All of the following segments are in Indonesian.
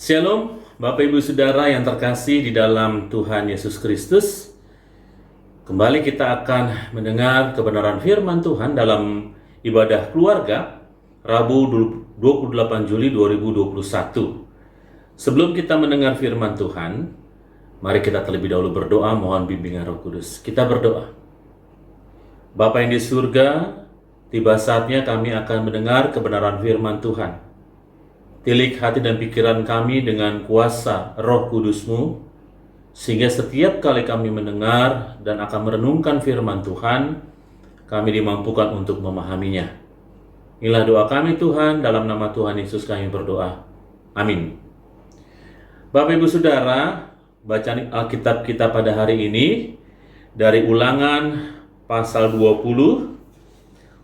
Shalom, Bapak Ibu Saudara yang terkasih di dalam Tuhan Yesus Kristus. Kembali kita akan mendengar kebenaran firman Tuhan dalam ibadah keluarga Rabu 28 Juli 2021. Sebelum kita mendengar firman Tuhan, mari kita terlebih dahulu berdoa mohon bimbingan Roh Kudus. Kita berdoa. Bapa yang di surga, tiba saatnya kami akan mendengar kebenaran firman Tuhan. Tilik hati dan pikiran kami dengan kuasa Roh Kudus-Mu, sehingga setiap kali kami mendengar dan akan merenungkan firman Tuhan, kami dimampukan untuk memahaminya. Inilah doa kami Tuhan, dalam nama Tuhan Yesus kami berdoa. Amin. Bapak Ibu Saudara, bacaan Alkitab kita pada hari ini dari Ulangan pasal 20.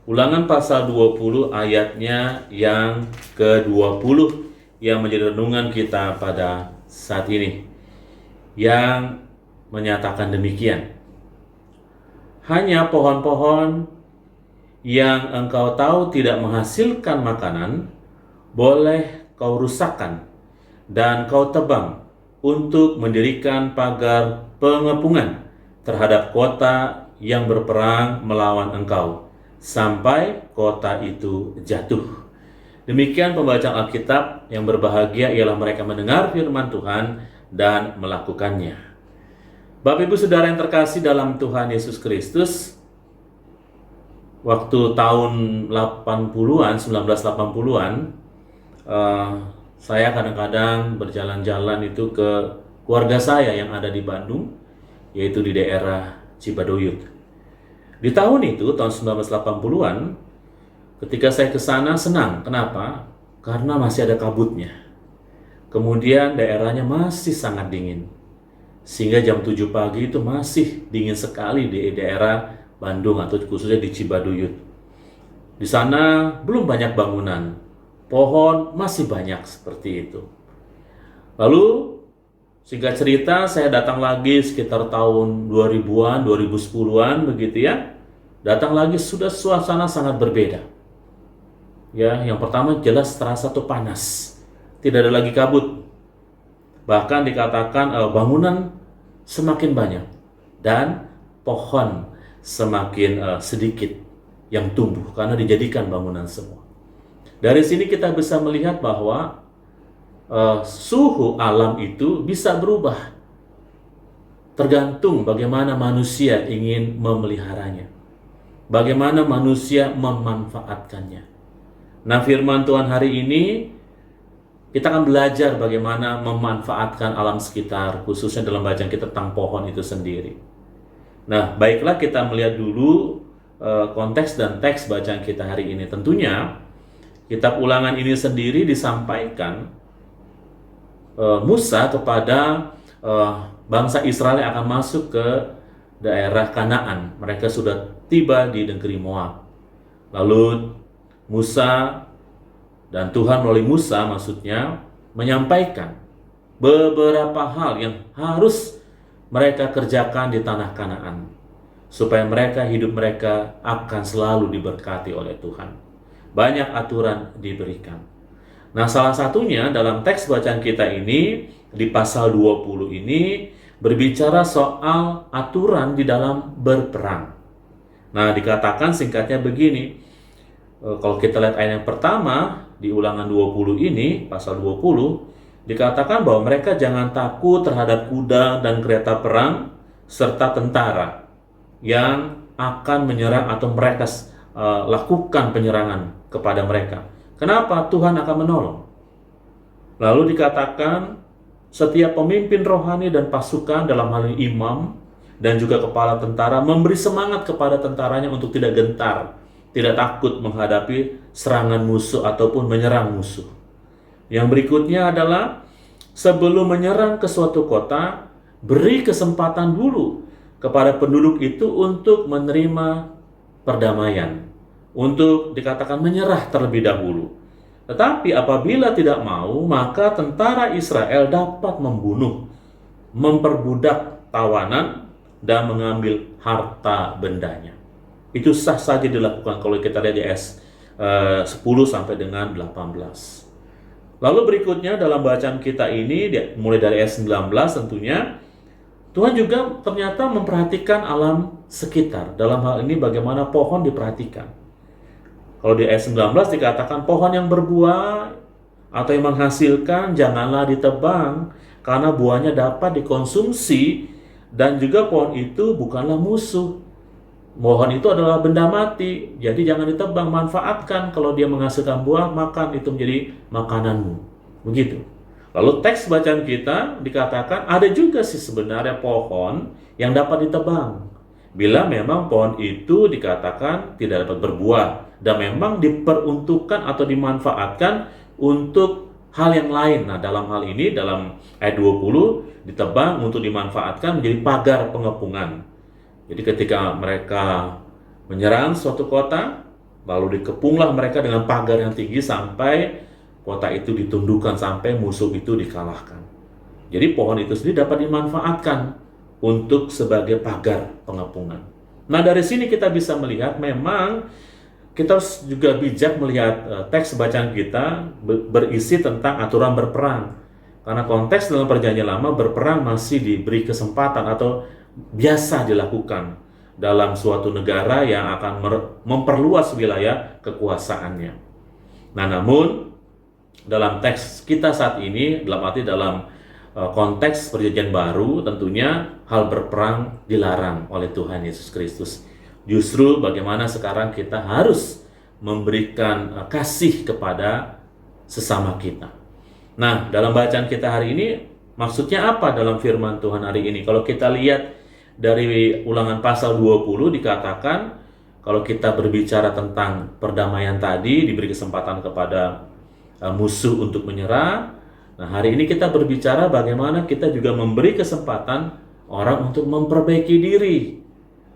Ulangan pasal 20 ayatnya yang ke-20 yang menjadi renungan kita pada saat ini, yang menyatakan demikian. Hanya pohon-pohon yang engkau tahu tidak menghasilkan makanan, boleh kau rusakkan dan kau tebang untuk mendirikan pagar pengepungan terhadap kota yang berperang melawan engkau, sampai kota itu jatuh. Demikian pembacaan Alkitab. Yang berbahagia ialah mereka mendengar firman Tuhan dan melakukannya. Bapak Ibu Saudara yang terkasih dalam Tuhan Yesus Kristus, waktu tahun 80-an, 1980-an, saya kadang-kadang berjalan-jalan itu ke keluarga saya yang ada di Bandung, yaitu di daerah Cibaduyut. Di tahun itu, tahun 1980-an, ketika saya ke sana senang. Kenapa? Karena masih ada kabutnya. Kemudian daerahnya masih sangat dingin. Sehingga jam 7 pagi itu masih dingin sekali di daerah Bandung atau khususnya di Cibaduyut. Di sana belum banyak bangunan. Pohon masih banyak seperti itu. Lalu singkat cerita, saya datang lagi sekitar tahun 2000-an, 2010-an begitu ya. Datang lagi sudah suasana sangat berbeda. Ya, yang pertama jelas terasa tuh panas. Tidak ada lagi kabut. Bahkan dikatakan bangunan semakin banyak dan pohon semakin sedikit yang tumbuh karena dijadikan bangunan semua. Dari sini kita bisa melihat bahwa suhu alam itu bisa berubah tergantung bagaimana manusia ingin memeliharanya, bagaimana manusia memanfaatkannya. Nah, firman Tuhan hari ini kita akan belajar bagaimana memanfaatkan alam sekitar, khususnya dalam bacaan kita tentang pohon itu sendiri. Nah, baiklah kita melihat dulu konteks dan teks bacaan kita hari ini. Tentunya kitab Ulangan ini sendiri disampaikan Musa kepada bangsa Israel yang akan masuk ke daerah Kanaan. Mereka sudah tiba di negeri Moab. Lalu Musa dan Tuhan melalui Musa maksudnya menyampaikan beberapa hal yang harus mereka kerjakan di tanah Kanaan supaya hidup mereka akan selalu diberkati oleh Tuhan. Banyak aturan diberikan. Nah, salah satunya dalam teks bacaan kita ini, di pasal 20 ini, berbicara soal aturan di dalam berperang. Nah, dikatakan singkatnya begini, kalau kita lihat ayat yang pertama, di Ulangan 20 ini, pasal 20, dikatakan bahwa mereka jangan takut terhadap kuda dan kereta perang, serta tentara yang akan menyerang atau mereka lakukan penyerangan kepada mereka. Kenapa? Tuhan akan menolong. Lalu dikatakan setiap pemimpin rohani dan pasukan, dalam hal ini imam dan juga kepala tentara, memberi semangat kepada tentaranya untuk tidak gentar, tidak takut menghadapi serangan musuh ataupun menyerang musuh. Yang berikutnya adalah sebelum menyerang ke suatu kota, beri kesempatan dulu kepada penduduk itu untuk menerima perdamaian, untuk dikatakan menyerah terlebih dahulu. Tetapi apabila tidak mau, maka tentara Israel dapat membunuh, memperbudak tawanan, dan mengambil harta bendanya. Itu sah saja dilakukan kalau kita lihat di ayat 10 sampai dengan 18. Lalu berikutnya dalam bacaan kita ini, mulai dari ayat 19 tentunya, Tuhan juga ternyata memperhatikan alam sekitar. Dalam hal ini bagaimana pohon diperhatikan. Kalau di ayat 19 dikatakan pohon yang berbuah atau yang menghasilkan janganlah ditebang, karena buahnya dapat dikonsumsi, dan juga pohon itu bukanlah musuh. Pohon itu adalah benda mati, jadi jangan ditebang, manfaatkan. Kalau dia menghasilkan buah, makan, itu menjadi makananmu. Begitu. Lalu teks bacaan kita dikatakan ada juga sih sebenarnya pohon yang dapat ditebang, bila memang pohon itu dikatakan tidak dapat berbuah dan memang diperuntukkan atau dimanfaatkan untuk hal yang lain. Nah, dalam hal ini, dalam ayat 20, ditebang untuk dimanfaatkan menjadi pagar pengepungan. Jadi ketika mereka menyerang suatu kota, lalu dikepunglah mereka dengan pagar yang tinggi sampai kota itu ditundukkan, sampai musuh itu dikalahkan. Jadi pohon itu sendiri dapat dimanfaatkan untuk sebagai pagar pengepungan. Nah, dari sini kita bisa melihat memang kita juga bijak melihat teks bacaan kita berisi tentang aturan berperang. Karena konteks dalam Perjanjian Lama, berperang masih diberi kesempatan atau biasa dilakukan dalam suatu negara yang akan memperluas wilayah kekuasaannya. Nah, namun dalam teks kita saat ini, dalam arti dalam konteks Perjanjian Baru, tentunya hal berperang dilarang oleh Tuhan Yesus Kristus. Justru bagaimana sekarang kita harus memberikan kasih kepada sesama kita. Nah, dalam bacaan kita hari ini, maksudnya apa dalam firman Tuhan hari ini? Kalau kita lihat dari Ulangan pasal 20 dikatakan, kalau kita berbicara tentang perdamaian tadi, diberi kesempatan kepada musuh untuk menyerah. Nah, hari ini kita berbicara bagaimana kita juga memberi kesempatan orang untuk memperbaiki diri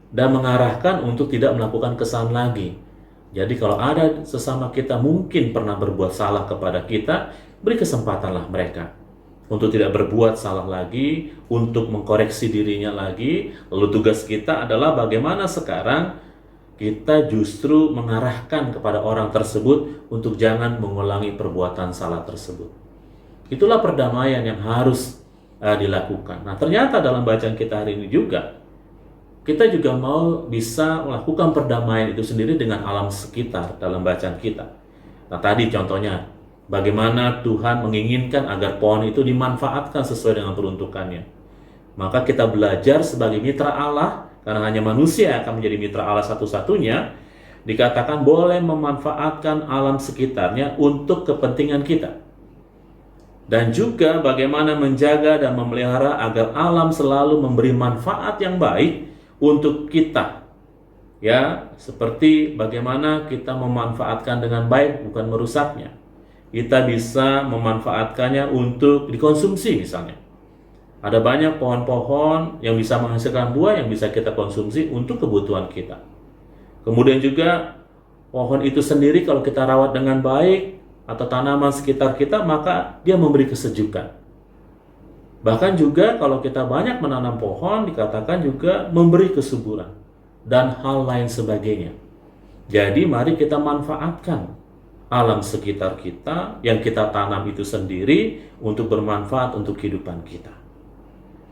dan mengarahkan untuk tidak melakukan kesalahan lagi. Jadi kalau ada sesama kita mungkin pernah berbuat salah kepada kita, beri kesempatanlah mereka untuk tidak berbuat salah lagi, untuk mengkoreksi dirinya lagi. Lalu tugas kita adalah bagaimana sekarang kita justru mengarahkan kepada orang tersebut untuk jangan mengulangi perbuatan salah tersebut. Itulah perdamaian yang harus dilakukan. Nah, ternyata dalam bacaan kita hari ini juga, kita juga mau bisa melakukan perdamaian itu sendiri dengan alam sekitar dalam bacaan kita. Nah, tadi contohnya, bagaimana Tuhan menginginkan agar pohon itu dimanfaatkan sesuai dengan peruntukannya. Maka kita belajar sebagai mitra Allah, karena hanya manusia yang akan menjadi mitra Allah satu-satunya, dikatakan boleh memanfaatkan alam sekitarnya untuk kepentingan kita. Dan juga bagaimana menjaga dan memelihara agar alam selalu memberi manfaat yang baik untuk kita. Ya, seperti bagaimana kita memanfaatkan dengan baik, bukan merusaknya. Kita bisa memanfaatkannya untuk dikonsumsi misalnya. Ada banyak pohon-pohon yang bisa menghasilkan buah yang bisa kita konsumsi untuk kebutuhan kita. Kemudian juga pohon itu sendiri kalau kita rawat dengan baik, atau tanaman sekitar kita, maka dia memberi kesejukan. Bahkan juga kalau kita banyak menanam pohon, dikatakan juga memberi kesuburan dan hal lain sebagainya. Jadi mari kita manfaatkan alam sekitar kita yang kita tanam itu sendiri untuk bermanfaat untuk kehidupan kita.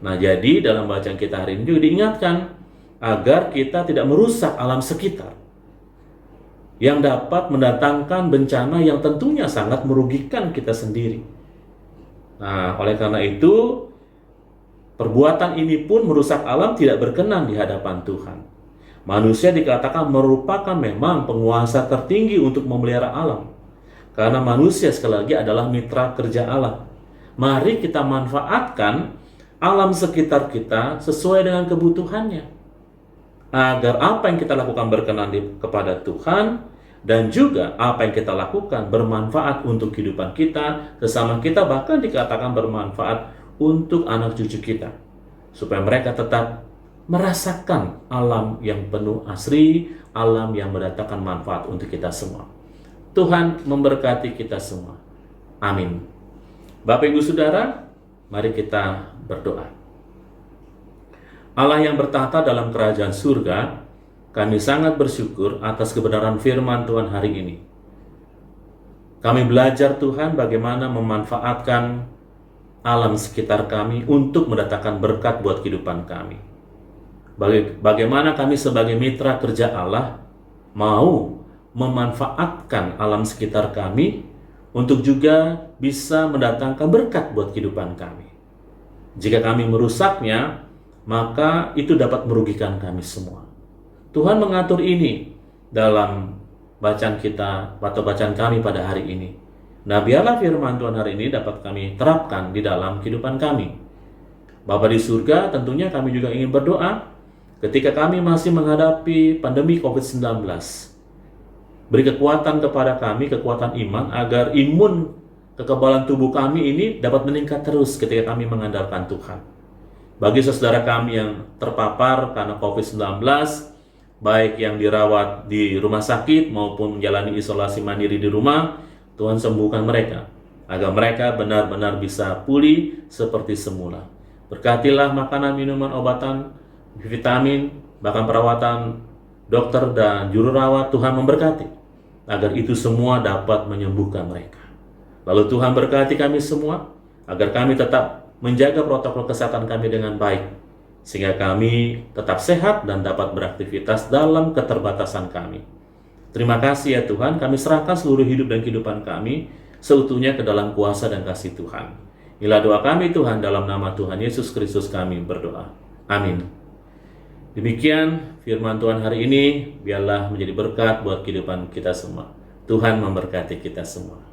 Nah, jadi dalam bacaan kita hari ini juga diingatkan agar kita tidak merusak alam sekitar yang dapat mendatangkan bencana yang tentunya sangat merugikan kita sendiri. Nah, oleh karena itu, perbuatan ini pun merusak alam tidak berkenan di hadapan Tuhan. Manusia dikatakan merupakan memang penguasa tertinggi untuk memelihara alam. Karena manusia sekali lagi adalah mitra kerja Allah. Mari kita manfaatkan alam sekitar kita sesuai dengan kebutuhannya, agar apa yang kita lakukan berkenan kepada Tuhan, dan juga apa yang kita lakukan bermanfaat untuk kehidupan kita, sesama kita, bahkan dikatakan bermanfaat untuk anak cucu kita, supaya mereka tetap merasakan alam yang penuh asri, alam yang mendatangkan manfaat untuk kita semua. Tuhan memberkati kita semua. Amin. Bapak Ibu Saudara, mari kita berdoa. Allah yang bertahta dalam kerajaan surga, kami sangat bersyukur atas kebenaran firman Tuhan hari ini. Kami belajar Tuhan bagaimana memanfaatkan alam sekitar kami untuk mendatangkan berkat buat kehidupan kami. Bagaimana kami sebagai mitra kerja Allah mau memanfaatkan alam sekitar kami untuk juga bisa mendatangkan berkat buat kehidupan kami. Jika kami merusaknya, maka itu dapat merugikan kami semua. Tuhan mengatur ini dalam bacaan kita atau bacaan kami pada hari ini. Nah, biarlah firman Tuhan hari ini dapat kami terapkan di dalam kehidupan kami. Bapa di surga, tentunya kami juga ingin berdoa ketika kami masih menghadapi pandemi COVID-19. Beri kekuatan kepada kami, kekuatan iman, agar imun kekebalan tubuh kami ini dapat meningkat terus ketika kami mengandalkan Tuhan. Bagi saudara kami yang terpapar karena COVID-19, baik yang dirawat di rumah sakit maupun menjalani isolasi mandiri di rumah, Tuhan sembuhkan mereka, agar mereka benar-benar bisa pulih seperti semula. Berkatilah makanan, minuman, obatan, vitamin, bahkan perawatan dokter dan juru rawat. Tuhan memberkati, agar itu semua dapat menyembuhkan mereka. Lalu Tuhan berkati kami semua, agar kami tetap menjaga protokol kesehatan kami dengan baik, sehingga kami tetap sehat dan dapat beraktivitas dalam keterbatasan kami. Terima kasih ya Tuhan, kami serahkan seluruh hidup dan kehidupan kami seutuhnya ke dalam kuasa dan kasih Tuhan. Inilah doa kami Tuhan, dalam nama Tuhan Yesus Kristus kami berdoa. Amin. Demikian firman Tuhan hari ini, biarlah menjadi berkat buat kehidupan kita semua. Tuhan memberkati kita semua.